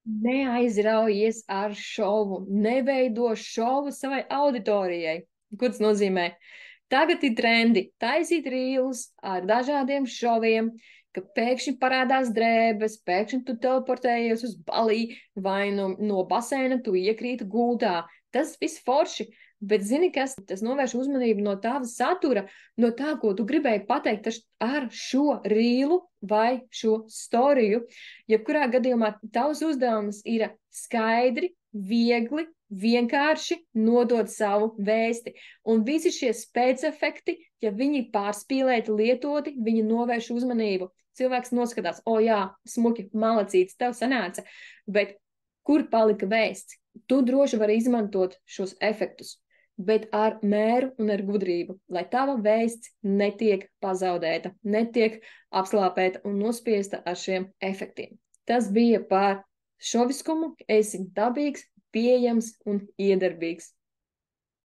Neaizraujies ar šovu, neveido šovu savai auditorijai. Ko tas nozīmē? Tagad ir trendi taisīt rīlus ar dažādiem šoviem, ka pēkšņi parādās drēbes, pēkšņi tu teleportējies uz balī vai no baseina tu iekrīti gultā. Tas viss forši, bet zini kas, tas novērš uzmanību no tava satura, no tā, ko tu gribēji pateikt ar šo rīlu vai šo storiju. Jebkurā gadījumā tavs uzdevums ir skaidri, viegli, vienkārši nodot savu vēsti. Un visi šie spēcefekti, ja viņi pārspīlēti, lietoti, viņi novērš uzmanību. Cilvēks noskatās, o jā, smuki, malacīts, tev sanāca, bet kur palika vēsts? Tu droši vari izmantot šos efektus, bet ar mēru un ar gudrību, lai tava vēsts netiek pazaudēta, netiek apslāpēta un nospiesta ar šiem efektiem. Tas bija par šoviskumu, esi dabīgs, pieejams un iedarbīgs.